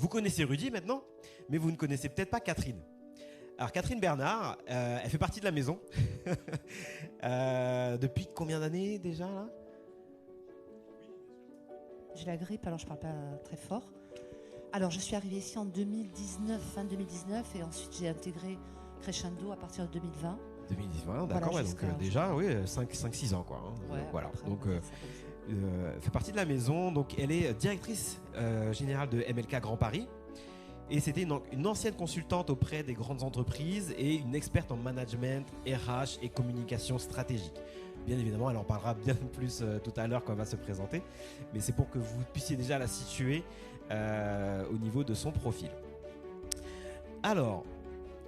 Vous connaissez Rudy maintenant, mais vous ne connaissez peut-être pas Catherine. Alors Catherine Bernard, elle fait partie de la maison. Depuis combien d'années déjà là? J'ai la grippe, alors je ne parle pas très fort. Alors je suis arrivée ici en 2019, fin 2019, et ensuite j'ai intégré Crescendo à partir de 2020. 2020, d'accord, Voilà, donc déjà, oui, 5-6 ans quoi. Hein. Ouais, Voilà, après, donc ça fait partie de la maison, donc elle est directrice générale de MLK Grand Paris. Et c'était une ancienne consultante auprès des grandes entreprises et une experte en management, RH et communication stratégique. Bien évidemment, elle en parlera bien plus tout à l'heure quand elle va se présenter, mais c'est pour que vous puissiez déjà la situer au niveau de son profil. Alors,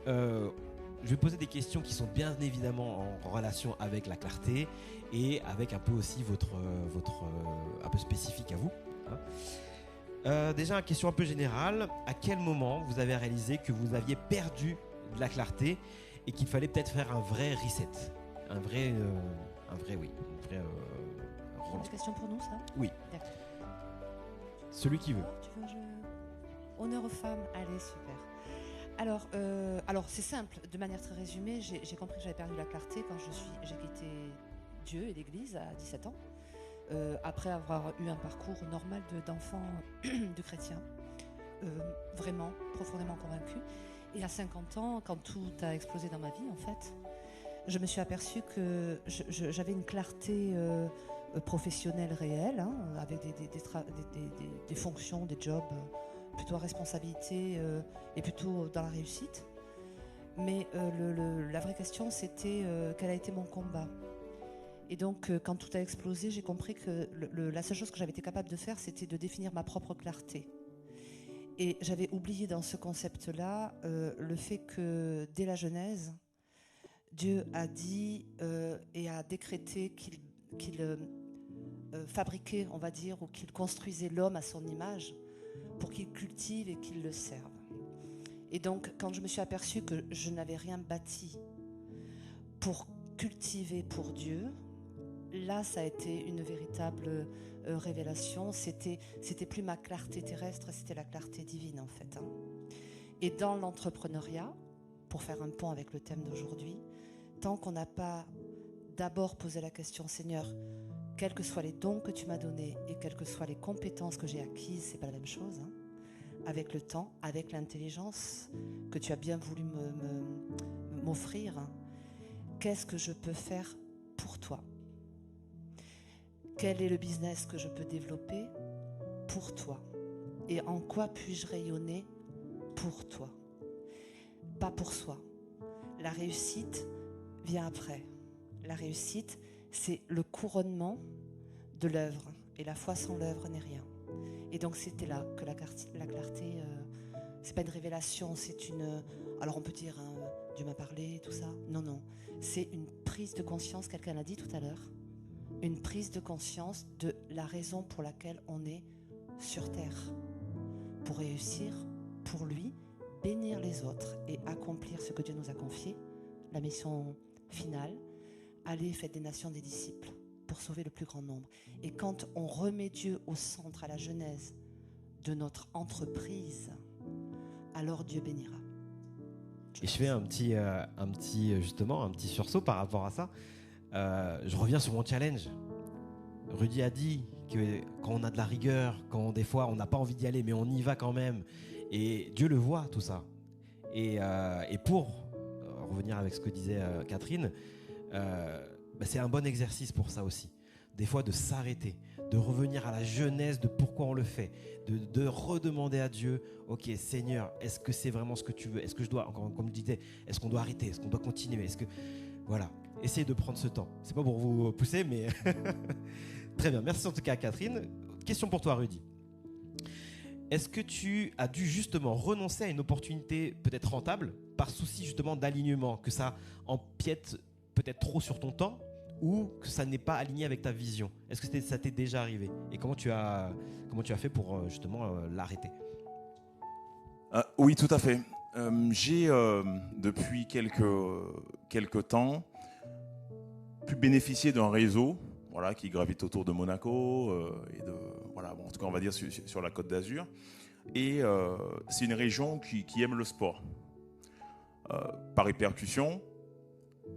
je vais poser des questions qui sont bien évidemment en relation avec la clarté et avec un peu aussi votre un peu spécifique à vous. Hein. Déjà, une question un peu générale. À quel moment vous avez réalisé que vous aviez perdu de la clarté et qu'il fallait peut-être faire un vrai reset, un vrai relan. Une question pour nous, ça? Oui. D'accord. Celui qui veut. Honneur aux femmes. Allez, super. Alors c'est simple. De manière très résumée, j'ai compris que j'avais perdu la clarté quand j'ai quitté Dieu et l'Église à 17 ans. Après avoir eu un parcours normal d'enfant de chrétien, vraiment profondément convaincu. Et à 50 ans, quand tout a explosé dans ma vie, en fait, je me suis aperçue que j'avais une clarté professionnelle réelle, hein, avec des fonctions, des jobs plutôt à responsabilité et plutôt dans la réussite. Mais la vraie question, c'était quel a été mon combat. Et donc, quand tout a explosé, j'ai compris que la seule chose que j'avais été capable de faire, c'était de définir ma propre clarté. Et j'avais oublié dans ce concept-là le fait que dès la Genèse, Dieu a dit et a décrété qu'il fabriquait, on va dire, ou qu'il construisait l'homme à son image pour qu'il cultive et qu'il le serve. Et donc, quand je me suis aperçue que je n'avais rien bâti pour cultiver pour Dieu, là, ça a été une véritable révélation. C'était plus ma clarté terrestre, c'était la clarté divine, en fait. Hein. Et dans l'entrepreneuriat, pour faire un pont avec le thème d'aujourd'hui, tant qu'on n'a pas d'abord posé la question, Seigneur, quels que soient les dons que tu m'as donnés et quelles que soient les compétences que j'ai acquises, c'est pas la même chose, hein, avec le temps, avec l'intelligence que tu as bien voulu m'offrir, hein, qu'est-ce que je peux faire pour toi ? Quel est le business que je peux développer pour toi? Et en quoi puis-je rayonner pour toi? Pas pour soi. La réussite vient après. La réussite, c'est le couronnement de l'œuvre. Et la foi sans l'œuvre n'est rien. Et donc c'était là que la clarté, c'est pas une révélation, c'est une... Alors on peut dire, hein, Dieu m'a parlé, tout ça. Non, non. C'est une prise de conscience, quelqu'un l'a dit tout à l'heure. Une prise de conscience de la raison pour laquelle on est sur terre. Pour réussir, pour lui, bénir les autres et accomplir ce que Dieu nous a confié, la mission finale, aller faire des nations des disciples pour sauver le plus grand nombre. Et quand on remet Dieu au centre, à la genèse de notre entreprise, alors Dieu bénira. Et je fais un petit sursaut par rapport à ça. Je reviens sur mon challenge. Rudy a dit que quand on a de la rigueur, quand des fois on n'a pas envie d'y aller, mais on y va quand même. Et Dieu le voit, tout ça. Et pour revenir avec ce que disait Catherine, c'est un bon exercice pour ça aussi. Des fois de s'arrêter, de revenir à la genèse de pourquoi on le fait, de redemander à Dieu, ok Seigneur, est-ce que c'est vraiment ce que tu veux? Est-ce que je dois, encore comme je disais, est-ce qu'on doit arrêter? Est-ce qu'on doit continuer? Est-ce que... Voilà. Essayez de prendre ce temps. C'est pas pour vous pousser, mais très bien. Merci en tout cas, Catherine. Question pour toi, Rudy. Est-ce que tu as dû justement renoncer à une opportunité peut-être rentable par souci justement d'alignement, que ça empiète peut-être trop sur ton temps ou que ça n'est pas aligné avec ta vision? Est-ce que ça t'est déjà arrivé? Et comment tu as fait pour justement l'arrêter? Oui, tout à fait. J'ai depuis quelques temps pu bénéficier d'un réseau, qui gravite autour de Monaco et en tout cas on va dire sur la Côte d'Azur, Et c'est une région qui aime le sport. Par répercussion,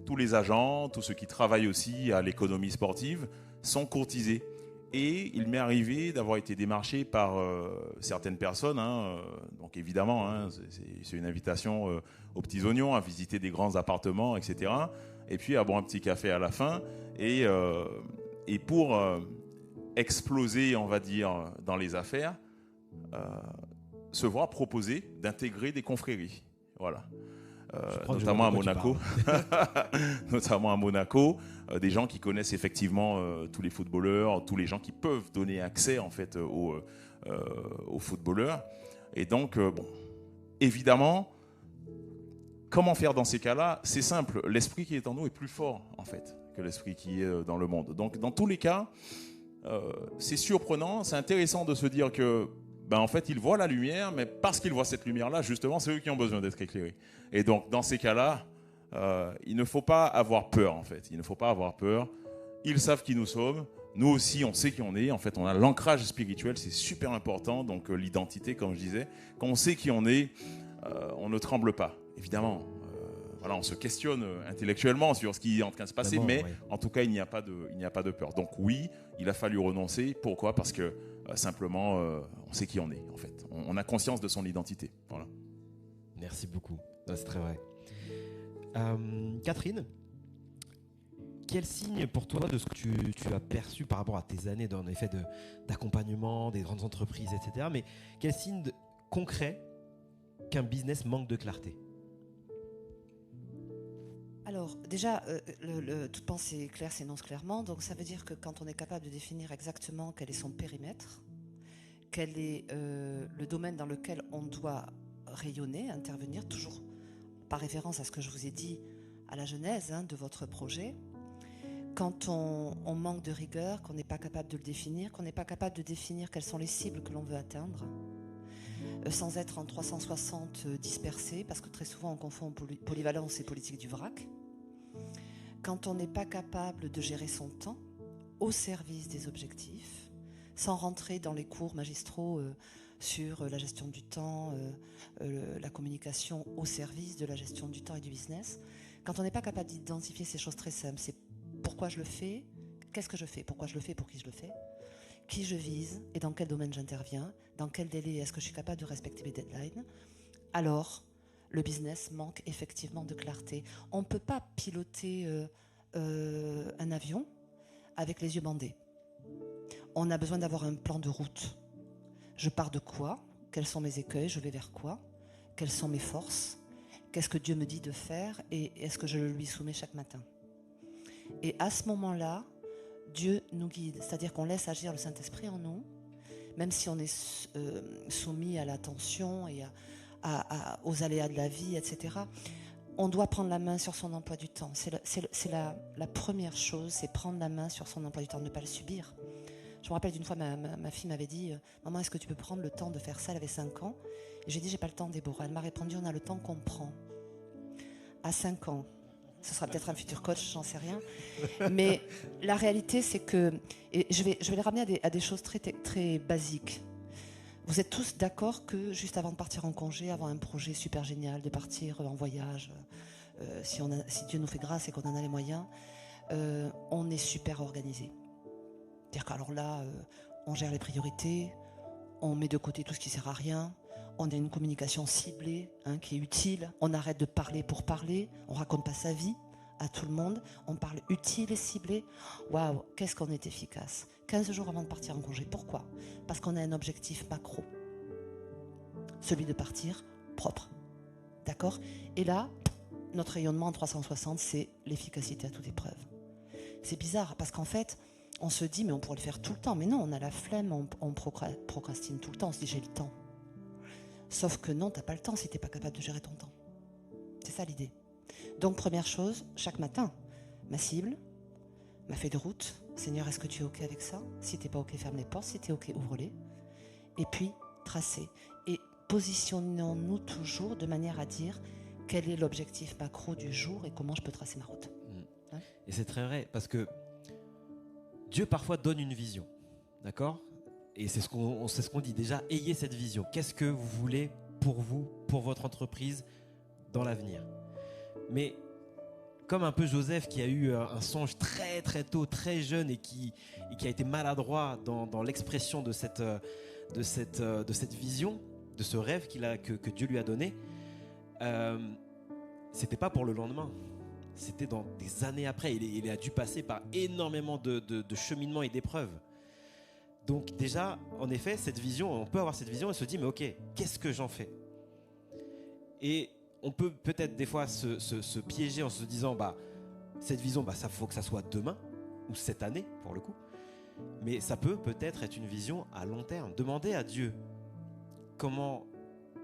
tous les agents, tous ceux qui travaillent aussi à l'économie sportive sont courtisés. Et il m'est arrivé d'avoir été démarché par certaines personnes. Donc évidemment, c'est une invitation aux petits oignons, à visiter des grands appartements, etc. Et puis à boire un petit café à la fin. Et pour exploser, on va dire, dans les affaires, se voir proposer d'intégrer des confréries. Voilà. Notamment à Monaco. Notamment à Monaco, des gens qui connaissent effectivement tous les footballeurs, tous les gens qui peuvent donner accès en fait aux footballeurs. Et donc, évidemment, comment faire dans ces cas-là? C'est simple, l'esprit qui est en nous est plus fort en fait que l'esprit qui est dans le monde. Donc, dans tous les cas, c'est surprenant, c'est intéressant de se dire que en fait, ils voient la lumière, mais parce qu'ils voient cette lumière-là, justement, c'est eux qui ont besoin d'être éclairés. Et donc, dans ces cas-là, il ne faut pas avoir peur, en fait. Il ne faut pas avoir peur. Ils savent qui nous sommes. Nous aussi, on sait qui on est. En fait, on a l'ancrage spirituel, c'est super important. Donc, l'identité, comme je disais. Quand on sait qui on est, on ne tremble pas. Évidemment, voilà, on se questionne intellectuellement sur ce qui est en train de se passer, mais en tout cas, il n'y a pas de peur. Donc oui, il a fallu renoncer. Pourquoi ? Parce que simplement, on sait qui on est, en fait. On a conscience de son identité. Voilà. Merci beaucoup. C'est très vrai. Catherine, quel signe pour toi de ce que tu as perçu par rapport à tes années en effet d'accompagnement des grandes entreprises, etc. Mais quel signe concret qu'un business manque de clarté ? Alors, déjà, toute pensée claire s'énonce clairement. Donc, ça veut dire que quand on est capable de définir exactement quel est son périmètre, quel est le domaine dans lequel on doit rayonner, intervenir, toujours par référence à ce que je vous ai dit à la genèse de votre projet, quand on manque de rigueur, qu'on n'est pas capable de le définir, qu'on n'est pas capable de définir quelles sont les cibles que l'on veut atteindre, sans être en 360 dispersé, parce que très souvent on confond polyvalence et politique du vrac. Quand on n'est pas capable de gérer son temps au service des objectifs, sans rentrer dans les cours magistraux sur la gestion du temps, la communication au service de la gestion du temps et du business, quand on n'est pas capable d'identifier ces choses très simples, c'est pourquoi je le fais, qu'est-ce que je fais, pourquoi je le fais, pour qui je le fais, qui je vise et dans quel domaine j'interviens, dans quel délai est-ce que je suis capable de respecter mes deadlines, alors le business manque effectivement de clarté. On ne peut pas piloter un avion avec les yeux bandés. On a besoin d'avoir un plan de route. Je pars de quoi ? Quels sont mes écueils ? Je vais vers quoi ? Quelles sont mes forces ? Qu'est-ce que Dieu me dit de faire et est-ce que je le lui soumets chaque matin ? Et à ce moment-là, Dieu nous guide, c'est-à-dire qu'on laisse agir le Saint-Esprit en nous, même si on est soumis à la tension et aux aléas de la vie, etc. On doit prendre la main sur son emploi du temps. C'est la première chose, c'est prendre la main sur son emploi du temps, ne pas le subir. Je me rappelle d'une fois, ma fille m'avait dit « Maman, est-ce que tu peux prendre le temps de faire ça ?» Elle avait 5 ans. Et j'ai dit « J'ai pas le temps, Déborah ». Elle m'a répondu « On a le temps qu'on prend. » À 5 ans. Ce sera peut-être un futur coach, j'en sais rien. Mais la réalité, c'est que... Et je vais les ramener à des choses très, très basiques. Vous êtes tous d'accord que juste avant de partir en congé, avoir un projet super génial, de partir en voyage, si Dieu nous fait grâce et qu'on en a les moyens, on est super organisé. C'est-à-dire qu'alors là, on gère les priorités, on met de côté tout ce qui ne sert à rien, on a une communication ciblée qui est utile, on arrête de parler pour parler, on ne raconte pas sa vie à tout le monde, on parle utile et ciblé. Waouh, qu'est-ce qu'on est efficace. 15 jours avant de partir en congé. Pourquoi ? Parce qu'on a un objectif macro. Celui de partir propre. D'accord ? Et là, notre rayonnement en 360, c'est l'efficacité à toute épreuve. C'est bizarre parce qu'en fait, on se dit, mais on pourrait le faire tout le temps. Mais non, on a la flemme, on procrastine tout le temps. On se dit, j'ai le temps. Sauf que non, t'as pas le temps si t'es pas capable de gérer ton temps. C'est ça l'idée. Donc, première chose, chaque matin, ma cible, ma feuille de route. Seigneur, est-ce que tu es OK avec ça ? Si t'es pas OK, ferme les portes. Si t'es OK, ouvre-les. Et puis, tracer. Et positionnons-nous toujours de manière à dire quel est l'objectif macro du jour et comment je peux tracer ma route. Hein ? Et c'est très vrai, parce que Dieu parfois donne une vision, d'accord ? et c'est ce qu'on dit déjà, ayez cette vision. Qu'est-ce que vous voulez pour vous, pour votre entreprise dans l'avenir? Mais comme un peu Joseph qui a eu un songe très très tôt, très jeune et qui a été maladroit dans l'expression de cette vision, de ce rêve que Dieu lui a donné, c'était pas pour le lendemain. C'était dans des années après. Il a dû passer par énormément de cheminements et d'épreuves. Donc déjà, en effet, cette vision, on peut avoir cette vision et se dire, mais ok, qu'est-ce que j'en fais? Et on peut peut-être des fois se piéger en se disant, cette vision, ça faut que ça soit demain ou cette année pour le coup. Mais ça peut-être être une vision à long terme. Demandez à Dieu comment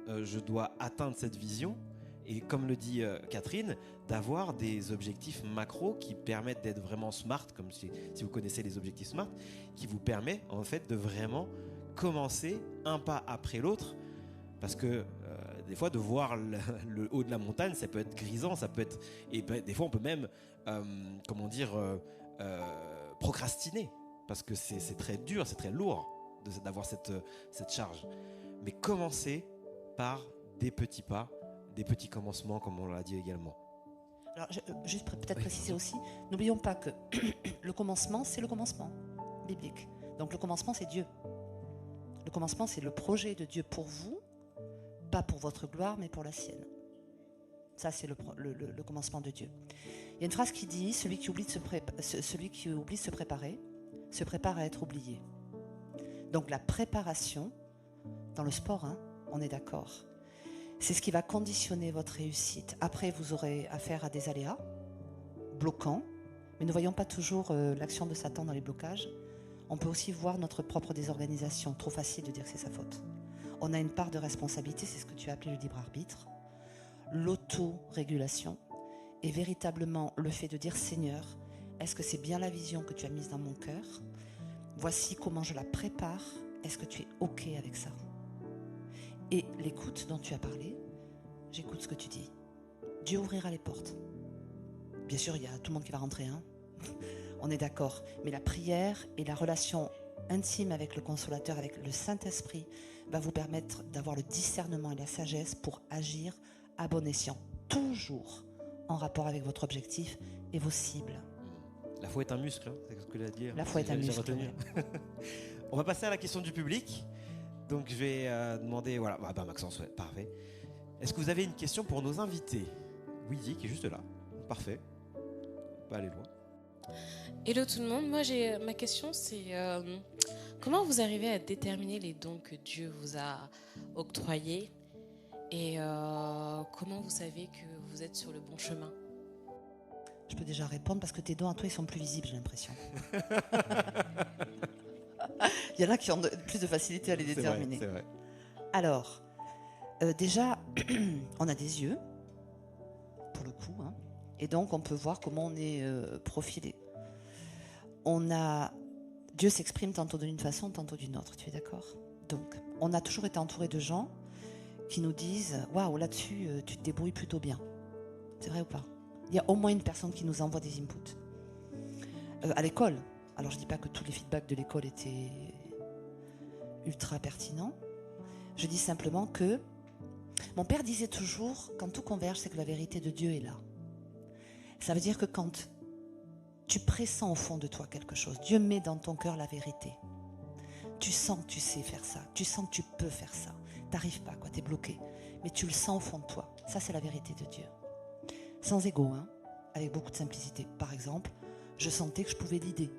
je dois atteindre cette vision. Et comme le dit Catherine, d'avoir des objectifs macro qui permettent d'être vraiment smart, comme si vous connaissez les objectifs smart, qui vous permet en fait de vraiment commencer un pas après l'autre. Parce que des fois, de voir le haut de la montagne, ça peut être grisant, ça peut être, et des fois, on peut même, procrastiner, parce que c'est très dur, c'est très lourd d'avoir cette charge. Mais commencez par des petits pas, des petits commencements, comme on l'a dit également. Alors, juste peut-être préciser aussi, n'oublions pas que le commencement, c'est le commencement biblique. Donc le commencement, c'est Dieu. Le commencement, c'est le projet de Dieu pour vous, pas pour votre gloire, mais pour la sienne. Ça, c'est le commencement de Dieu. Il y a une phrase qui dit, celui qui oublie de se préparer, se prépare à être oublié. Donc la préparation, dans le sport, on est d'accord, c'est ce qui va conditionner votre réussite. Après, vous aurez affaire à des aléas bloquants, mais ne voyons pas toujours l'action de Satan dans les blocages. On peut aussi voir notre propre désorganisation. Trop facile de dire que c'est sa faute. On a une part de responsabilité, c'est ce que tu as appelé le libre arbitre, l'autorégulation, et véritablement le fait de dire Seigneur, est-ce que c'est bien la vision que tu as mise dans mon cœur? Voici comment je la prépare. Est-ce que tu es OK avec ça? Et l'écoute dont tu as parlé, j'écoute ce que tu dis. Dieu ouvrira les portes. Bien sûr, il y a tout le monde qui va rentrer, on est d'accord. Mais la prière et la relation intime avec le Consolateur, avec le Saint-Esprit, va vous permettre d'avoir le discernement et la sagesse pour agir à bon escient. Toujours en rapport avec votre objectif et vos cibles. La foi est un muscle, c'est ce que je voulais dire. La foi est un muscle. On va passer à la question du public. Donc je vais demander, voilà, Maxence, ouais, parfait. Est-ce que vous avez une question pour nos invités? Oui, qui est juste là. Parfait. On peut aller loin. Hello tout le monde, moi ma question c'est comment vous arrivez à déterminer les dons que Dieu vous a octroyés et comment vous savez que vous êtes sur le bon chemin? Je peux déjà répondre parce que tes dons à toi ils sont plus visibles, j'ai l'impression. Il y en a qui ont plus de facilité à les déterminer. C'est vrai. Alors, déjà, on a des yeux, pour le coup, et donc on peut voir comment on est profilé. Dieu s'exprime tantôt d'une façon, tantôt d'une autre, tu es d'accord? Donc, on a toujours été entouré de gens qui nous disent « Waouh, là-dessus, tu te débrouilles plutôt bien. » C'est vrai ou pas? Il y a au moins une personne qui nous envoie des inputs. À l'école, alors je ne dis pas que tous les feedbacks de l'école étaient ultra pertinents. Je dis simplement que mon père disait toujours, quand tout converge, c'est que la vérité de Dieu est là. Ça veut dire que quand tu pressens au fond de toi quelque chose, Dieu met dans ton cœur la vérité. Tu sens que tu sais faire ça, tu sens que tu peux faire ça. T'arrives pas, t'es bloqué. Mais tu le sens au fond de toi. Ça, c'est la vérité de Dieu. Sans ego, avec beaucoup de simplicité. Par exemple, je sentais que je pouvais l'idée.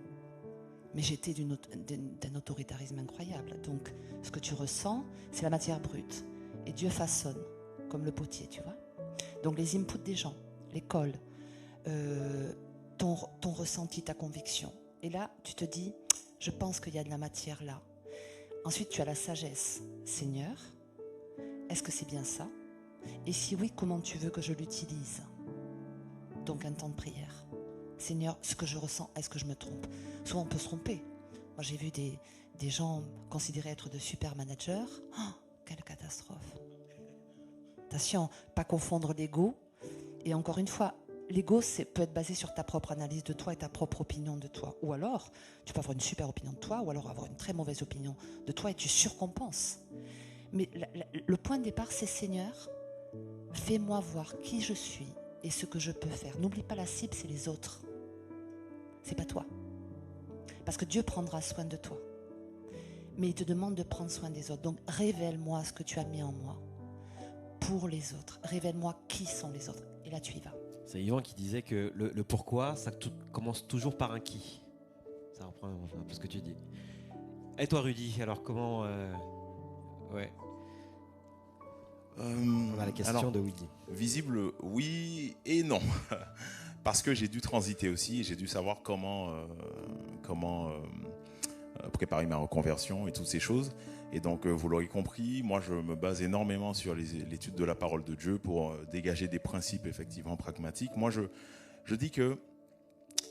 Mais j'étais d'un autoritarisme incroyable. Donc, ce que tu ressens, c'est la matière brute. Et Dieu façonne, comme le potier, tu vois. Donc, les inputs des gens, l'école, ton ressenti, ta conviction. Et là, tu te dis, je pense qu'il y a de la matière là. Ensuite, tu as la sagesse. Seigneur, est-ce que c'est bien ça? Et si oui, comment tu veux que je l'utilise? Donc, un temps de prière. Seigneur, ce que je ressens, est-ce que je me trompe? Souvent, on peut se tromper. Moi, j'ai vu des gens considérés être de super managers. Oh, quelle catastrophe. Attention, pas confondre l'ego. Et encore une fois, l'ego peut être basé sur ta propre analyse de toi et ta propre opinion de toi. Ou alors, tu peux avoir une super opinion de toi, ou alors avoir une très mauvaise opinion de toi et tu surcompenses. Mais le point de départ, c'est Seigneur, fais-moi voir qui je suis et ce que je peux faire. N'oublie pas, la cible, c'est les autres. C'est pas toi. Parce que Dieu prendra soin de toi. Mais il te demande de prendre soin des autres. Donc révèle-moi ce que tu as mis en moi pour les autres. Révèle-moi qui sont les autres. Et là, tu y vas. C'est Yvan qui disait que le pourquoi, ça commence toujours par un qui. Ça reprend un peu ce que tu dis. Et toi, Rudy, alors comment... Ouais. On a la question de Willy. Visible, oui et non. Parce que j'ai dû transiter aussi, j'ai dû savoir comment préparer ma reconversion et toutes ces choses. Et donc, vous l'aurez compris, moi, je me base énormément sur l'étude de la parole de Dieu pour dégager des principes effectivement pragmatiques. Moi, je dis que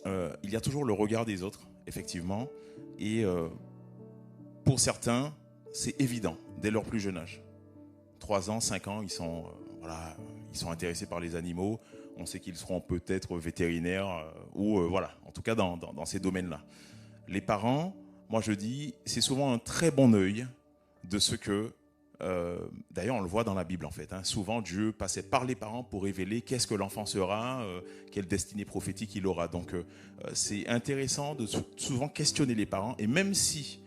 il y a toujours le regard des autres, effectivement. Et pour certains, c'est évident, dès leur plus jeune âge. 3 ans, 5 ans, ils sont intéressés par les animaux. On sait qu'ils seront peut-être vétérinaires ou en tout cas dans ces domaines-là. Les parents, moi je dis, c'est souvent un très bon œil de ce que, d'ailleurs on le voit dans la Bible en fait, souvent Dieu passait par les parents pour révéler qu'est-ce que l'enfant sera, quelle destinée prophétique il aura. Donc c'est intéressant de souvent questionner les parents, et même si,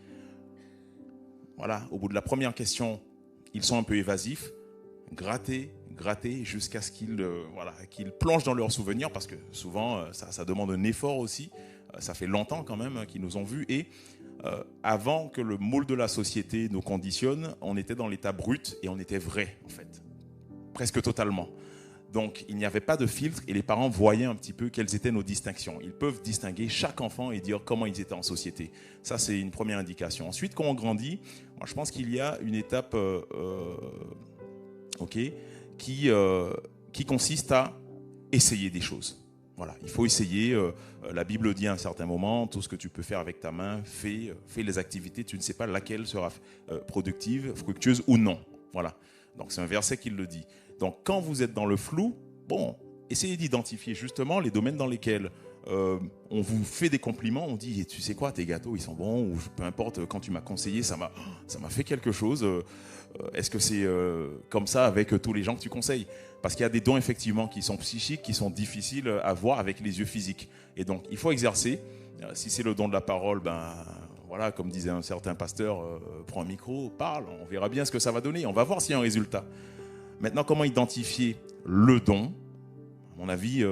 au bout de la première question, ils sont un peu évasifs, gratter jusqu'à ce qu'ils plongent dans leurs souvenirs, parce que souvent ça demande un effort aussi. Ça fait longtemps quand même qu'ils nous ont vus, et avant que le moule de la société nous conditionne, on était dans l'état brut et on était vrai en fait, presque totalement. Donc il n'y avait pas de filtre et les parents voyaient un petit peu quelles étaient nos distinctions. Ils peuvent distinguer chaque enfant et dire comment ils étaient en société. Ça, c'est une première indication. Ensuite, quand on grandit, moi, je pense qu'il y a une étape qui consiste à essayer des choses. Voilà, il faut essayer. La Bible dit à un certain moment, tout ce que tu peux faire avec ta main, fais les activités. Tu ne sais pas laquelle sera productive, fructueuse ou non. Voilà. Donc c'est un verset qui le dit. Donc quand vous êtes dans le flou, essayez d'identifier justement les domaines dans lesquels on vous fait des compliments, on dit tu sais quoi, tes gâteaux ils sont bons, ou peu importe, quand tu m'as conseillé ça m'a fait quelque chose. Est-ce que c'est comme ça avec tous les gens que tu conseilles? Parce qu'il y a des dons effectivement qui sont psychiques, qui sont difficiles à voir avec les yeux physiques. Et donc il faut exercer. Si c'est le don de la parole, comme disait un certain pasteur, prends un micro, parle, on verra bien ce que ça va donner, on va voir s'il y a un résultat. Maintenant, comment identifier le don? À mon avis,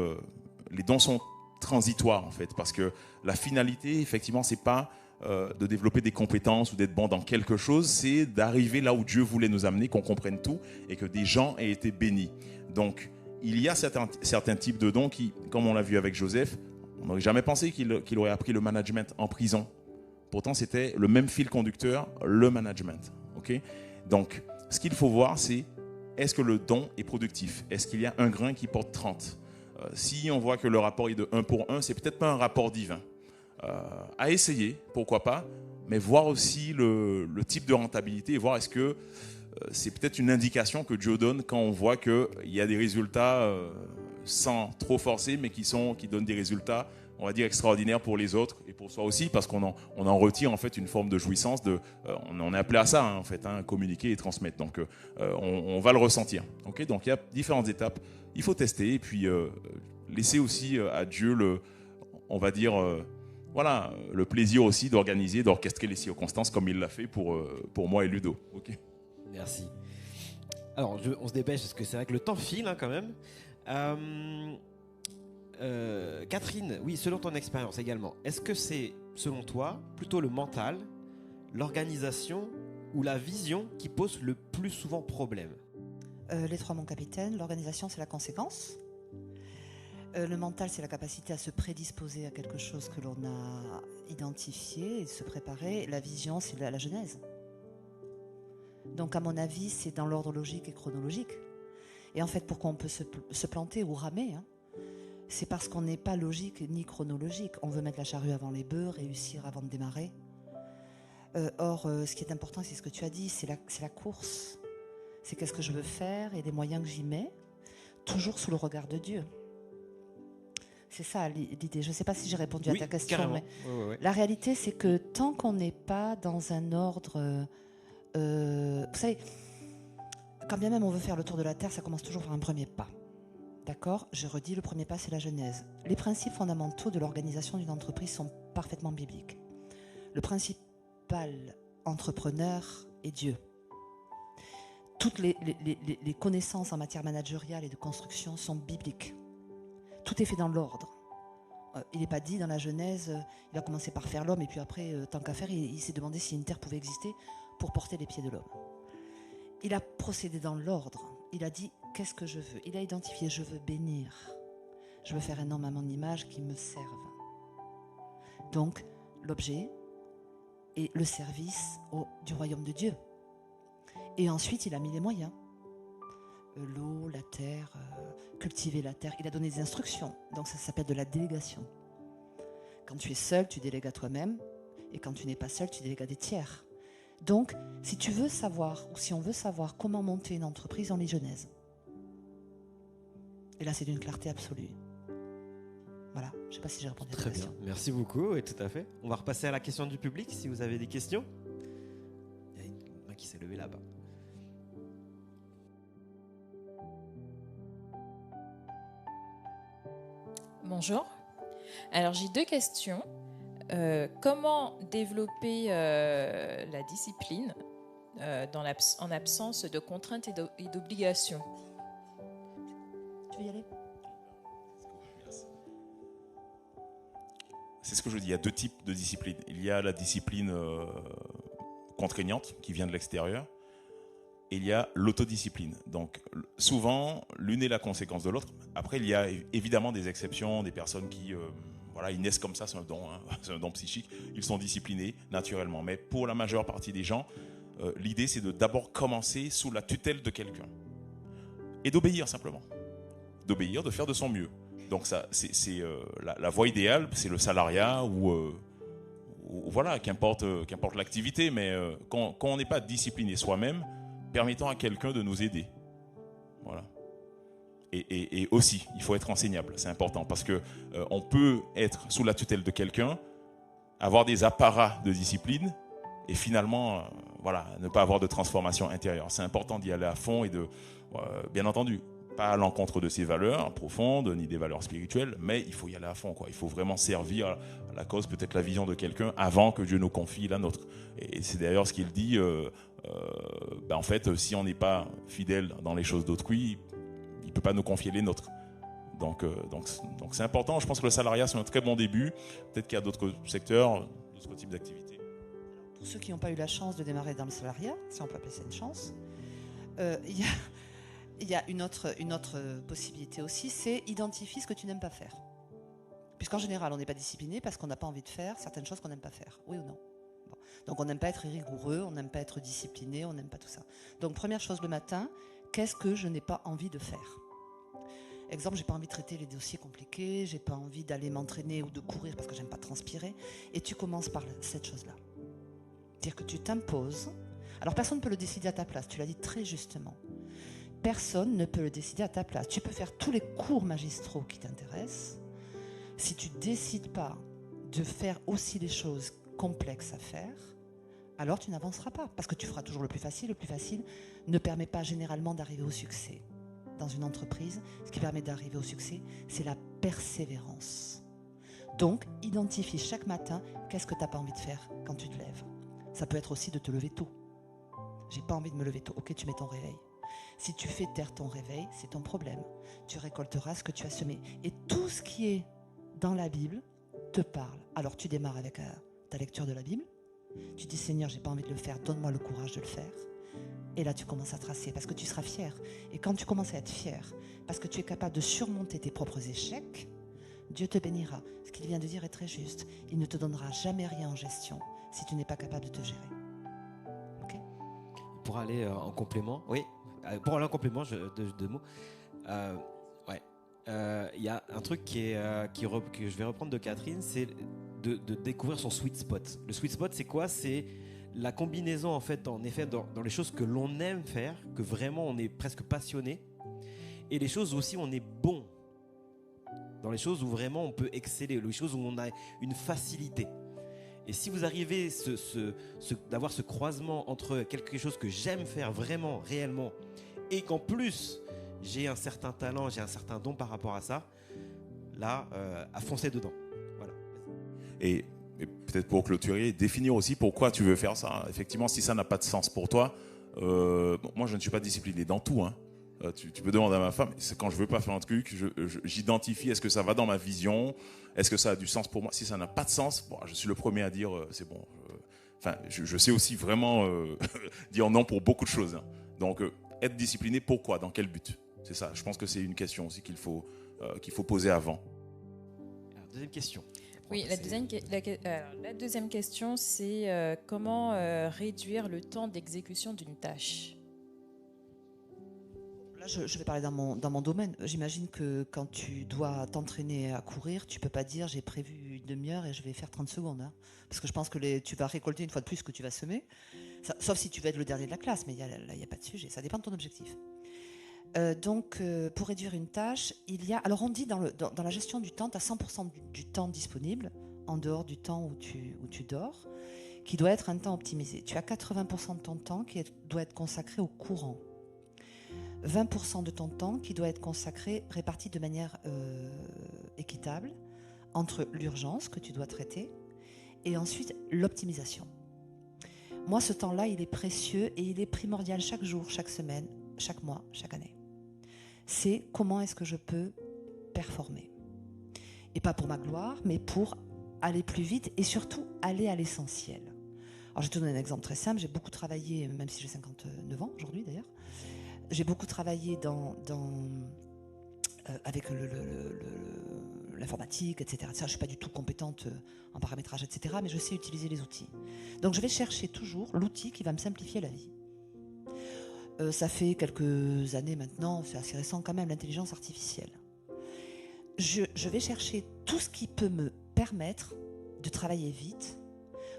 les dons sont transitoires en fait, parce que la finalité, effectivement, c'est pas de développer des compétences ou d'être bon dans quelque chose, c'est d'arriver là où Dieu voulait nous amener, qu'on comprenne tout et que des gens aient été bénis. Donc, il y a certains types de dons qui, comme on l'a vu avec Joseph, on n'aurait jamais pensé qu'il aurait appris le management en prison. Pourtant, c'était le même fil conducteur, le management. Okay? Donc, ce qu'il faut voir, c'est est-ce que le don est productif? Est-ce qu'il y a un grain qui porte 30? Si on voit que le rapport est de 1 pour 1, c'est peut-être pas un rapport divin. À essayer, pourquoi pas, mais voir aussi le type de rentabilité et voir est-ce que c'est peut-être une indication que Dieu donne quand on voit qu'il y a des résultats sans trop forcer, mais qui donnent des résultats, on va dire, extraordinaires pour les autres et pour soi aussi, parce qu'on en retire en fait une forme de jouissance. On est appelé à ça en fait, communiquer et transmettre. Donc on va le ressentir. Okay, donc il y a différentes étapes. Il faut tester et puis laisser aussi à Dieu le plaisir aussi d'organiser, d'orchestrer les circonstances comme il l'a fait pour moi et Ludo. Okay. Merci. Alors, on se dépêche parce que c'est vrai que le temps file quand même. Catherine, oui, selon ton expérience également, est-ce que c'est, selon toi, plutôt le mental, l'organisation ou la vision qui pose le plus souvent problème? Les 3, mon capitaine. L'organisation, c'est la conséquence. Le mental, c'est la capacité à se prédisposer à quelque chose que l'on a identifié et se préparer. La vision, c'est la genèse. Donc, à mon avis, c'est dans l'ordre logique et chronologique. Et en fait, pourquoi on peut se planter ou ramer, c'est parce qu'on n'est pas logique ni chronologique. On veut mettre la charrue avant les bœufs, réussir avant de démarrer. Or, ce qui est important, c'est ce que tu as dit, c'est la course. C'est qu'est-ce que je veux faire et les moyens que j'y mets, toujours sous le regard de Dieu. C'est ça l'idée. Je ne sais pas si j'ai répondu à ta question. Carrément. Mais Ouais. la réalité, c'est que tant qu'on n'est pas dans un ordre... vous savez, quand bien même on veut faire le tour de la Terre, ça commence toujours par un premier pas. D'accord ? Je redis, le premier pas, c'est la Genèse. Les principes fondamentaux de l'organisation d'une entreprise sont parfaitement bibliques. Le principal entrepreneur est Dieu. Toutes les connaissances en matière managériale et de construction sont bibliques. Tout est fait dans l'ordre. Il n'est pas dit dans la Genèse, il a commencé par faire l'homme et puis après, tant qu'à faire, il s'est demandé si une terre pouvait exister pour porter les pieds de l'homme. Il a procédé dans l'ordre. Il a dit, qu'est-ce que je veux ? Il a identifié, je veux bénir. Je veux faire un homme à mon image qui me serve. Donc, l'objet est le service du royaume de Dieu. Et ensuite, il a mis les moyens. L'eau, la terre, cultiver la terre. Il a donné des instructions. Donc, ça s'appelle de la délégation. Quand tu es seul, tu délègues à toi-même. Et quand tu n'es pas seul, tu délègues à des tiers. Donc, si tu veux savoir, ou si on veut savoir comment monter une entreprise, on lit Genèse. Et là, c'est d'une clarté absolue. Voilà, je ne sais pas si j'ai répondu à ta question. Très bien, merci beaucoup, et tout à fait. On va repasser à la question du public, si vous avez des questions. Il y a une main qui s'est levée là-bas. Bonjour. Alors, j'ai 2 questions. Comment développer la discipline en absence de contraintes et d'obligations ? Tu veux y aller ? C'est ce que je dis, il y a 2 types de disciplines. Il y a la discipline contraignante qui vient de l'extérieur, et il y a l'autodiscipline. Donc souvent, l'une est la conséquence de l'autre. Après, il y a évidemment des exceptions, des personnes qui... ils naissent comme ça, c'est un don, c'est un don psychique. Ils sont disciplinés naturellement. Mais pour la majeure partie des gens, l'idée c'est de d'abord commencer sous la tutelle de quelqu'un et d'obéir simplement, d'obéir, de faire de son mieux. Donc ça, c'est la voie idéale, c'est le salariat ou voilà, qu'importe l'activité. Mais quand on n'est pas discipliné soi-même, permettant à quelqu'un de nous aider, voilà. Et aussi, il faut être enseignable, c'est important, parce que on peut être sous la tutelle de quelqu'un, avoir des apparats de discipline, et finalement, ne pas avoir de transformation intérieure. C'est important d'y aller à fond et bien entendu, pas à l'encontre de ses valeurs profondes, ni des valeurs spirituelles, mais il faut y aller à fond, quoi. Il faut vraiment servir à la cause, peut-être la vision de quelqu'un, avant que Dieu nous confie la nôtre. Et c'est d'ailleurs ce qu'il dit, en fait, si on n'est pas fidèle dans les choses d'autrui, il ne peut pas nous confier les nôtres. Donc c'est important. Je pense que le salariat, c'est un très bon début. Peut-être qu'il y a d'autres secteurs, d'autres types d'activités. Pour ceux qui n'ont pas eu la chance de démarrer dans le salariat, si on peut appeler ça une chance, il y a une autre possibilité aussi, c'est identifier ce que tu n'aimes pas faire. Puisqu'en général, on n'est pas discipliné parce qu'on n'a pas envie de faire certaines choses qu'on n'aime pas faire. Oui ou non ? Bon. Donc on n'aime pas être rigoureux, on n'aime pas être discipliné, on n'aime pas tout ça. Donc première chose le matin, qu'est-ce que je n'ai pas envie de faire ? Exemple, j'ai pas envie de traiter les dossiers compliqués, j'ai pas envie d'aller m'entraîner ou de courir parce que j'aime pas transpirer. Et tu commences par cette chose-là. C'est-à-dire que tu t'imposes. Alors personne ne peut le décider à ta place, tu l'as dit très justement. Personne ne peut le décider à ta place. Tu peux faire tous les cours magistraux qui t'intéressent. Si tu ne décides pas de faire aussi les choses complexes à faire, alors tu n'avanceras pas. Parce que tu feras toujours le plus facile. Le plus facile ne permet pas généralement d'arriver au succès. Dans une entreprise, ce qui permet d'arriver au succès, c'est la persévérance. Donc, identifie chaque matin qu'est-ce que tu n'as pas envie de faire quand tu te lèves. Ça peut être aussi de te lever tôt. J'ai pas envie de me lever tôt. Ok, tu mets ton réveil. Si tu fais taire ton réveil, c'est ton problème. Tu récolteras ce que tu as semé. Et tout ce qui est dans la Bible te parle. Alors tu démarres avec ta lecture de la Bible. Tu dis Seigneur, j'ai pas envie de le faire, donne-moi le courage de le faire. Et là tu commences à tracer parce que tu seras fier. Et quand tu commences à être fier, parce que tu es capable de surmonter tes propres échecs, Dieu te bénira. Ce qu'il vient de dire est très juste. Il ne te donnera jamais rien en gestion si tu n'es pas capable de te gérer. Ok ? Pour aller en complément, oui. Pour aller en complément, deux mots. Il y a un truc que je vais reprendre de Catherine, c'est de découvrir son sweet spot. Le sweet spot, c'est quoi ? C'est la combinaison en fait, dans les choses que l'on aime faire, que vraiment on est presque passionné, et les choses aussi où on est bon. dans les choses où vraiment on peut exceller, les choses où on a une facilité. Et si vous arrivez d'avoir ce croisement entre quelque chose que j'aime faire vraiment, réellement, et qu'en plus j'ai un certain talent, j'ai un certain don par rapport à ça, là, à foncer dedans. Voilà. Et peut-être pour clôturer, définir aussi pourquoi tu veux faire ça. Effectivement, si ça n'a pas de sens pour toi, moi je ne suis pas discipliné dans tout. Hein. Tu peux demander à ma femme, c'est quand je veux pas faire un truc, j'identifie, est-ce que ça va dans ma vision, est-ce que ça a du sens pour moi. Si ça n'a pas de sens, bon, je suis le premier à dire c'est bon. Je sais aussi vraiment dire non pour beaucoup de choses. Hein. Donc être discipliné, pourquoi, dans quel but? C'est ça. Je pense que c'est une question aussi qu'il faut poser avant. Alors, deuxième question. Oui, la deuxième question, c'est comment réduire le temps d'exécution d'une tâche. Là, je vais parler dans mon domaine. J'imagine que quand tu dois t'entraîner à courir, tu peux pas dire j'ai prévu une demi-heure et je vais faire 30 secondes. Hein. Parce que je pense que tu vas récolter une fois de plus ce que tu vas semer. Ça, sauf si tu veux être le dernier de la classe, mais là, il n'y a pas de sujet. Ça dépend de ton objectif. Donc, pour réduire une tâche, alors on dit dans la gestion du temps, tu as 100% du temps disponible, en dehors du temps où tu dors, qui doit être un temps optimisé. Tu as 80% de ton temps qui doit être consacré au courant. 20% de ton temps qui doit être consacré, réparti de manière équitable, entre l'urgence que tu dois traiter et ensuite l'optimisation. Moi, ce temps-là, il est précieux et il est primordial chaque jour, chaque semaine, chaque mois, chaque année. C'est comment est-ce que je peux performer. Et pas pour ma gloire, mais pour aller plus vite et surtout aller à l'essentiel. Alors, je vais te donner un exemple très simple. J'ai beaucoup travaillé, même si j'ai 59 ans aujourd'hui d'ailleurs, j'ai beaucoup travaillé avec l'informatique, etc. Ça, je ne suis pas du tout compétente en paramétrage, etc. Mais je sais utiliser les outils. Donc, je vais chercher toujours l'outil qui va me simplifier la vie. Ça fait quelques années maintenant, c'est assez récent quand même, l'intelligence artificielle. Je vais chercher tout ce qui peut me permettre de travailler vite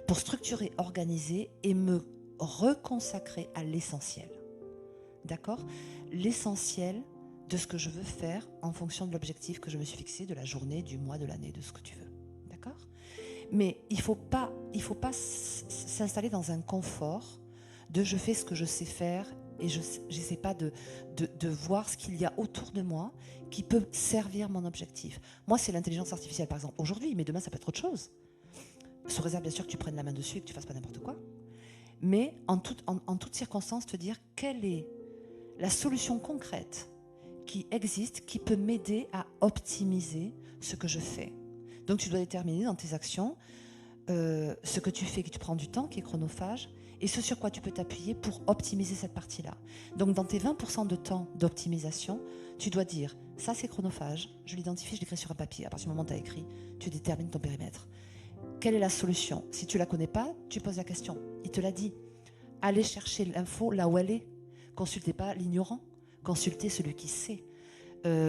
pour structurer, organiser et me reconsacrer à l'essentiel. D'accord ? L'essentiel de ce que je veux faire en fonction de l'objectif que je me suis fixé, de la journée, du mois, de l'année, de ce que tu veux. D'accord ? Mais il faut pas s'installer dans un confort de je fais ce que je sais faire et je n'essaie pas de voir ce qu'il y a autour de moi qui peut servir mon objectif. Moi, c'est l'intelligence artificielle, par exemple, aujourd'hui, mais demain, ça peut être autre chose. Sous réserve, bien sûr, que tu prennes la main dessus et que tu fasses pas n'importe quoi. Mais en toute circonstance, te dire quelle est la solution concrète qui existe, qui peut m'aider à optimiser ce que je fais. Donc, tu dois déterminer dans tes actions ce que tu fais, qui te prend du temps, qui est chronophage, et ce sur quoi tu peux t'appuyer pour optimiser cette partie-là. Donc, dans tes 20% de temps d'optimisation, tu dois dire, ça c'est chronophage, je l'identifie, je l'écris sur un papier. À partir du moment où tu as écrit, tu détermines ton périmètre. Quelle est la solution ? Si tu ne la connais pas, tu poses la question. Il te l'a dit. Allez chercher l'info là où elle est. Consultez pas l'ignorant, consultez celui qui sait.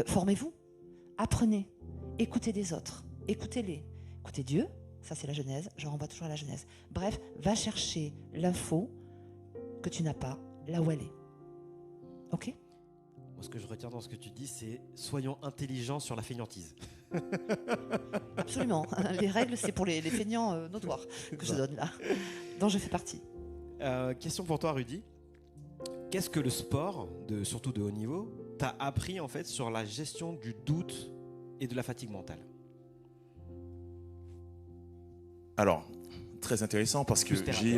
Formez-vous, apprenez, écoutez des autres, écoutez-les. Écoutez Dieu, ça c'est la Genèse, je renvoie toujours à la Genèse. Bref, va chercher l'info que tu n'as pas là où elle est. Ok ? Moi, ce que je retiens dans ce que tu dis, c'est soyons intelligents sur la fainéantise. Absolument. Les règles, c'est pour les feignants notoires que je donne là, dont je fais partie. Question pour toi, Rudy. Qu'est-ce que le sport, surtout de haut niveau, t'a appris en fait sur la gestion du doute et de la fatigue mentale ? Alors, très intéressant parce que j'ai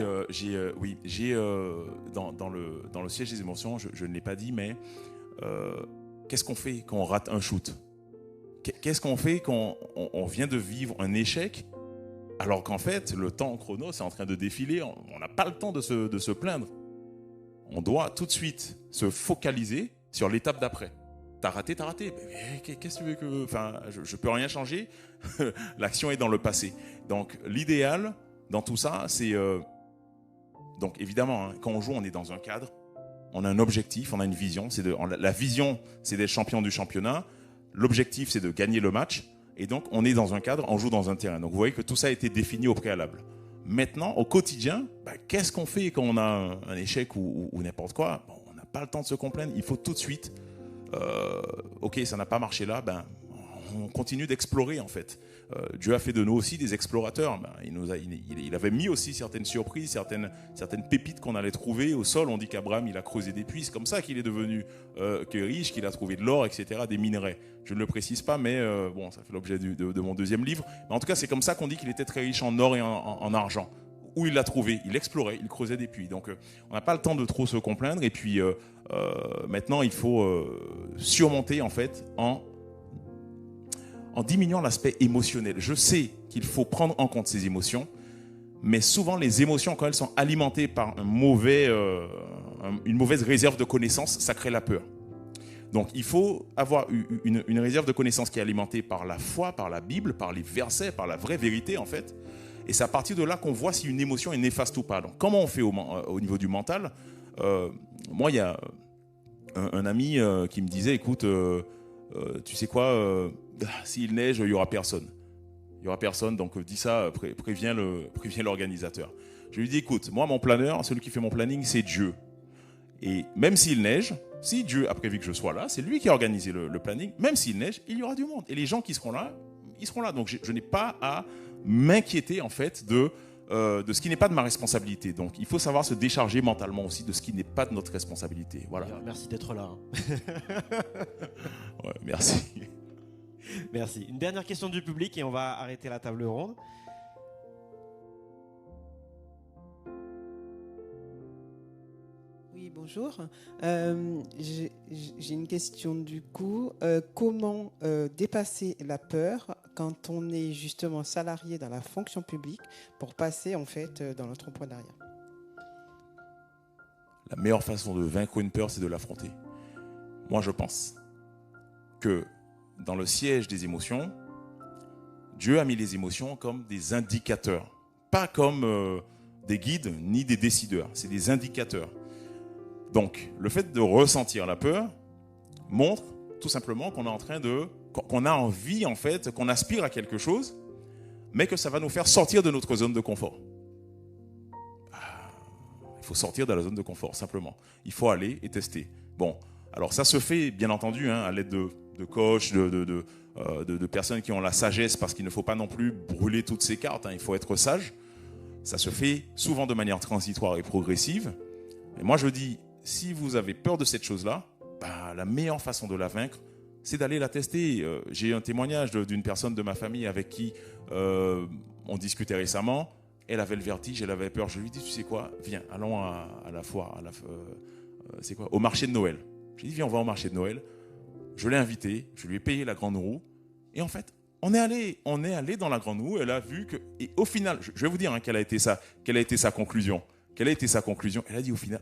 dans le siège des émotions, je ne l'ai pas dit, mais qu'est-ce qu'on fait quand on rate un shoot ? Qu'est-ce qu'on fait quand on vient de vivre un échec alors qu'en fait, le temps chrono, c'est en train de défiler, on n'a pas le temps de se plaindre. On doit tout de suite se focaliser sur l'étape d'après. T'as raté. Mais qu'est-ce que tu veux que... Enfin, je peux rien changer. L'action est dans le passé. Donc, l'idéal dans tout ça, c'est... Donc, évidemment, hein, quand on joue, on est dans un cadre. On a un objectif, on a une vision. La vision, c'est d'être champion du championnat. L'objectif, c'est de gagner le match. Et donc, on est dans un cadre, on joue dans un terrain. Donc, vous voyez que tout ça a été défini au préalable. Maintenant, au quotidien, qu'est-ce qu'on fait quand on a un échec ou n'importe quoi ? Bon, on n'a pas le temps de se complaindre. Il faut tout de suite... ok, ça n'a pas marché là, on continue d'explorer en fait. Dieu a fait de nous aussi des explorateurs. Il avait mis aussi certaines surprises, certaines pépites qu'on allait trouver au sol. On dit qu'Abraham, il a creusé des puits. C'est comme ça qu'il est devenu riche, qu'il a trouvé de l'or, etc., des minerais. Je ne le précise pas, mais bon, ça fait l'objet de mon deuxième livre. Mais en tout cas, c'est comme ça qu'on dit qu'il était très riche en or et en argent. Où il l'a trouvé, il explorait, il creusait des puits. Donc, on n'a pas le temps de trop se complaindre. Et puis, maintenant, il faut surmonter en fait en diminuant l'aspect émotionnel. Je sais qu'il faut prendre en compte ces émotions, mais souvent les émotions, quand elles sont alimentées par une mauvaise réserve de connaissances, ça crée la peur. Donc il faut avoir une réserve de connaissances qui est alimentée par la foi, par la Bible, par les versets, par la vraie vérité en fait. Et c'est à partir de là qu'on voit si une émotion est néfaste ou pas. Donc comment on fait au niveau du mental? Moi, il y a un ami qui me disait, écoute, tu sais quoi, s'il neige, il n'y aura personne. Il n'y aura personne, donc dis ça, préviens l'organisateur. Je lui dis, écoute, moi, mon planeur, celui qui fait mon planning, c'est Dieu. Et même s'il neige, si Dieu a prévu que je sois là, c'est lui qui a organisé le planning, même s'il neige, il y aura du monde. Et les gens qui seront là, ils seront là. Donc je n'ai pas à m'inquiéter, en fait, de ce qui n'est pas de ma responsabilité. Donc il faut savoir se décharger mentalement aussi de ce qui n'est pas de notre responsabilité. Voilà. Merci d'être là. Ouais, merci. Merci. Une dernière question du public et on va arrêter la table ronde. Oui, bonjour. J'ai une question du coup. Comment dépasser la peur quand on est justement salarié dans la fonction publique pour passer en fait dans l'entrepreneuriat? La meilleure façon de vaincre une peur, c'est de l'affronter. Moi, je pense que dans le siège des émotions, Dieu a mis les émotions comme des indicateurs, pas comme des guides ni des décideurs, c'est des indicateurs. Donc, le fait de ressentir la peur montre tout simplement qu'on a envie en fait, qu'on aspire à quelque chose, mais que ça va nous faire sortir de notre zone de confort. Il faut sortir de la zone de confort, simplement. Il faut aller et tester. Bon, alors ça se fait, bien entendu, à l'aide de coachs, de personnes qui ont la sagesse, parce qu'il ne faut pas non plus brûler toutes ces cartes, il faut être sage. Ça se fait souvent de manière transitoire et progressive. Et moi, je dis, si vous avez peur de cette chose-là, la meilleure façon de la vaincre, c'est d'aller la tester. J'ai un témoignage d'une personne de ma famille avec qui on discutait récemment. Elle avait le vertige, elle avait peur. Je lui dis, tu sais quoi, viens, allons à la foire, au marché de Noël. J'ai dit, viens, on va au marché de Noël. Je l'ai invité, je lui ai payé la grande roue. Et en fait, on est allé dans la grande roue. Elle a vu que, et au final, je vais vous dire quelle a été sa conclusion. Quelle a été sa conclusion? Elle a dit au final,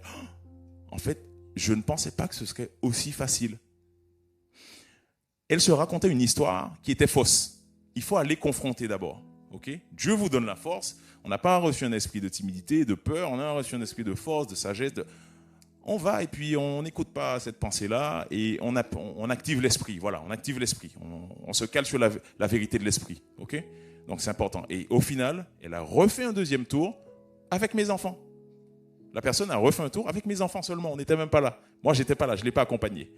en fait, je ne pensais pas que ce serait aussi facile. Elle se racontait une histoire qui était fausse. Il faut aller confronter d'abord. Okay? Dieu vous donne la force. On n'a pas reçu un esprit de timidité, de peur. On a reçu un esprit de force, de sagesse. On va et puis on n'écoute pas cette pensée-là et on active l'esprit. Voilà, on active l'esprit. On se cale sur la vérité de l'esprit. Okay? Donc c'est important. Et au final, elle a refait un deuxième tour avec mes enfants. La personne a refait un tour avec mes enfants seulement. On n'était même pas là. Moi, j'étais pas là. Je ne l'ai pas accompagnée.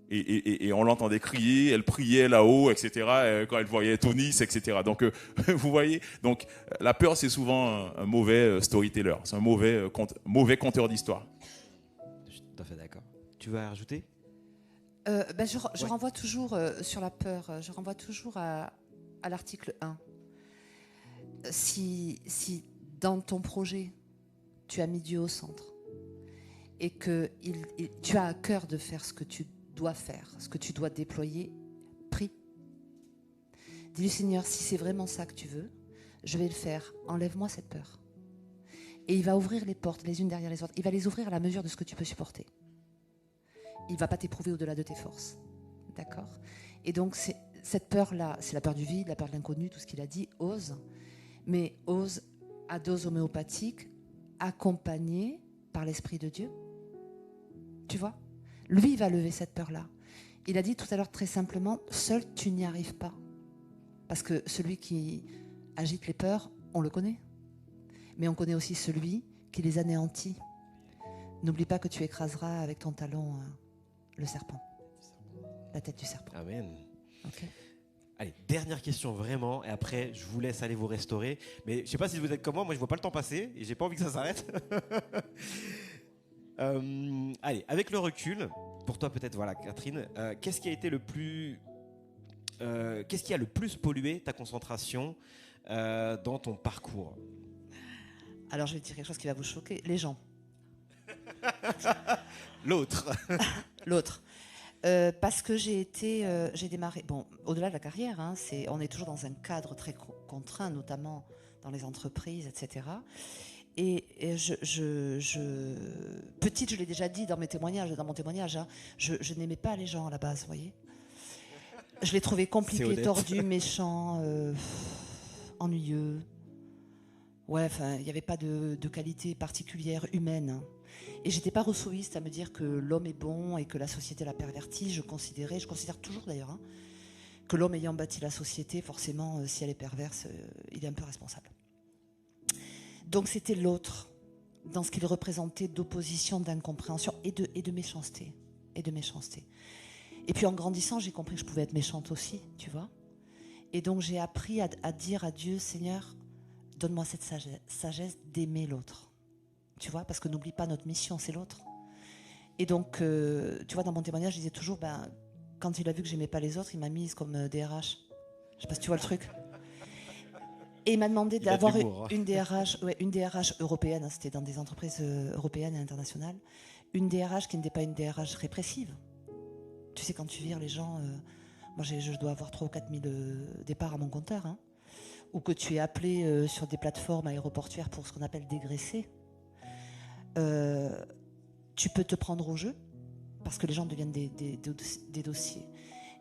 Et on l'entendait crier, elle priait là-haut, etc., quand elle voyait Tonis, etc. Donc, vous voyez, donc, la peur, c'est souvent un mauvais storyteller. C'est un mauvais conteur d'histoire. Je suis tout à fait d'accord. Tu veux rajouter? Je renvoie toujours sur la peur, je renvoie toujours à l'article 1. Si dans ton projet, tu as mis Dieu au centre et que tu as à cœur de faire ce que tu dois faire, ce que tu dois déployer, prie. Dis-lui, Seigneur, si c'est vraiment ça que tu veux, je vais le faire. Enlève-moi cette peur. Et il va ouvrir les portes les unes derrière les autres. Il va les ouvrir à la mesure de ce que tu peux supporter. Il ne va pas t'éprouver au-delà de tes forces. D'accord? Et donc, cette peur-là, c'est la peur du vide, la peur de l'inconnu, tout ce qu'il a dit, ose. Mais ose à dose homéopathique, accompagné par l'Esprit de Dieu. Tu vois? Lui, il va lever cette peur-là. Il a dit tout à l'heure très simplement, seul tu n'y arrives pas. Parce que celui qui agite les peurs, on le connaît. Mais on connaît aussi celui qui les anéantit. N'oublie pas que tu écraseras avec ton talon le serpent. La tête du serpent. Amen. Okay. Allez, dernière question vraiment, et après je vous laisse aller vous restaurer. Mais je sais pas si vous êtes comme moi je vois pas le temps passer et j'ai pas envie que ça s'arrête. Allez, avec le recul, pour toi peut-être, voilà, Catherine, qu'est-ce qui a été qu'est-ce qui a le plus pollué ta concentration dans ton parcours? Alors, je vais dire quelque chose qui va vous choquer. Les gens. L'autre. L'autre. Parce que j'ai démarré, bon, au-delà de la carrière, hein, on est toujours dans un cadre très contraint, notamment dans les entreprises, etc. Et petite, je l'ai déjà dit dans mon témoignage, hein, je n'aimais pas les gens à la base, vous voyez. Je les trouvais compliqués, tordus, méchants, ennuyeux. Ouais, enfin, il n'y avait pas de qualité particulière humaine. Et j'étais pas rousseauiste à me dire que l'homme est bon et que la société l'a perverti. Je considère toujours d'ailleurs, hein, que l'homme ayant bâti la société, forcément, si elle est perverse, il est un peu responsable. Donc c'était l'autre, dans ce qu'il représentait d'opposition, d'incompréhension et de méchanceté. Et puis en grandissant, j'ai compris que je pouvais être méchante aussi, tu vois. Et donc j'ai appris à dire à Dieu, Seigneur, donne-moi cette sagesse d'aimer l'autre. Tu vois, parce que n'oublie pas notre mission, c'est l'autre. Et donc, tu vois, dans mon témoignage, je disais toujours, quand il a vu que j'aimais pas les autres, il m'a mise comme DRH. Je sais pas si tu vois le truc. Et il m'a demandé d'avoir une DRH européenne, hein, c'était dans des entreprises européennes et internationales, une DRH qui n'était pas une DRH répressive. Tu sais, quand tu vires les gens, moi je dois avoir 3 ou 4 000 départs à mon compteur, hein, ou que tu es appelé sur des plateformes aéroportuaires pour ce qu'on appelle dégraisser. Tu peux te prendre au jeu parce que les gens deviennent des dossiers.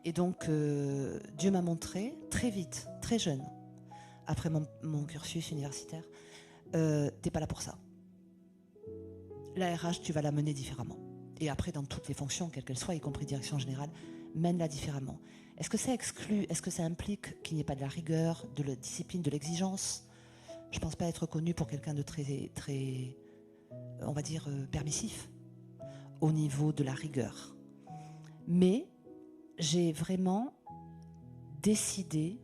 Et donc, Dieu m'a montré très vite, très jeune, après mon cursus universitaire, t'es pas là pour ça. La RH, tu vas la mener différemment. Et après, dans toutes les fonctions, quelles qu'elles soient, y compris direction générale, mène-la différemment. Est-ce que ça exclut, est-ce que ça implique qu'il n'y ait pas de la rigueur, de la discipline, de l'exigence? Je pense pas être connu pour quelqu'un de très on va dire, permissif au niveau de la rigueur. Mais j'ai vraiment décidé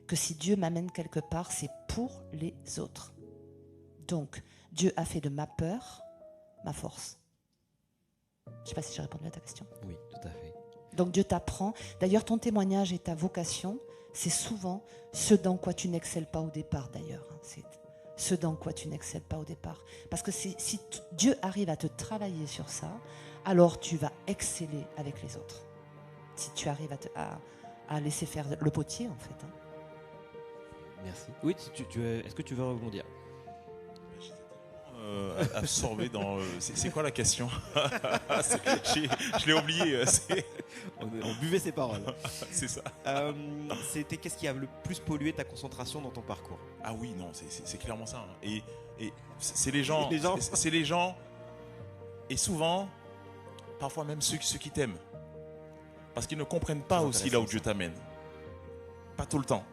que si Dieu m'amène quelque part, c'est pour les autres. Donc, Dieu a fait de ma peur ma force. Je ne sais pas si j'ai répondu à ta question. Oui, tout à fait. Donc Dieu t'apprend. D'ailleurs, ton témoignage et ta vocation, c'est souvent ce dans quoi tu n'excelles pas au départ, d'ailleurs. C'est ce dans quoi tu n'excelles pas au départ. Parce que si Dieu arrive à te travailler sur ça, alors tu vas exceller avec les autres. Si tu arrives à laisser faire le potier, en fait. Hein. Merci. Oui, est-ce que tu veux rebondir? Absorbé dans... c'est quoi la question? Je l'ai oublié. On buvait ses paroles. C'est ça. C'était qu'est-ce qui a le plus pollué ta concentration dans ton parcours? Ah oui, non, c'est clairement ça. Et c'est les gens. C'est les gens. Et souvent, parfois même ceux qui t'aiment. Parce qu'ils ne comprennent pas aussi là où Dieu t'amène. Pas tout le temps.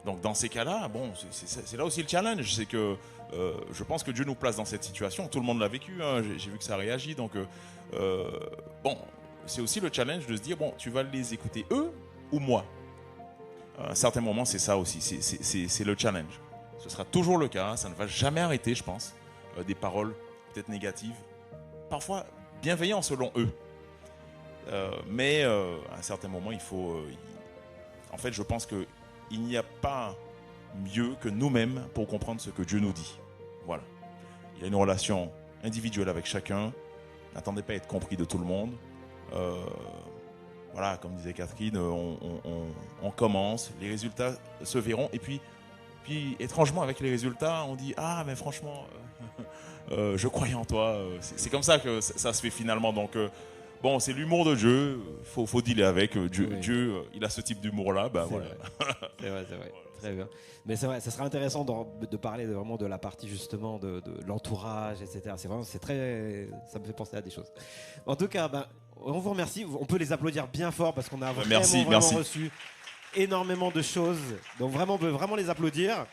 Donc dans ces cas-là, bon, c'est là aussi le challenge. C'est que je pense que Dieu nous place dans cette situation. Tout le monde l'a vécu, hein, j'ai vu que ça réagit. Donc bon, c'est aussi le challenge de se dire, bon, tu vas les écouter eux ou moi. À un certain moment, c'est ça aussi, c'est le challenge. Ce sera toujours le cas, ça ne va jamais arrêter, je pense. Des paroles peut-être négatives, parfois bienveillantes selon eux. Mais à un certain moment, il faut... en fait, je pense qu'il n'y a pas mieux que nous-mêmes pour comprendre ce que Dieu nous dit. Voilà. Il y a une relation individuelle avec chacun. N'attendez pas à être compris de tout le monde. Voilà, comme disait Catherine, on commence, les résultats se verront. Et puis étrangement, avec les résultats, on dit « Ah, mais franchement, je croyais en toi. » C'est comme ça que ça se fait finalement. Donc, bon, c'est l'humour de Dieu. Faut dealer avec. Dieu, il a ce type d'humour-là. Ben, voilà. C'est vrai. Très bien. Mais c'est vrai, ça sera intéressant de parler vraiment de la partie justement de l'entourage, etc. Ça me fait penser à des choses. En tout cas, on vous remercie. On peut les applaudir bien fort parce qu'on a vraiment reçu énormément de choses. Donc vraiment, on veut vraiment les applaudir.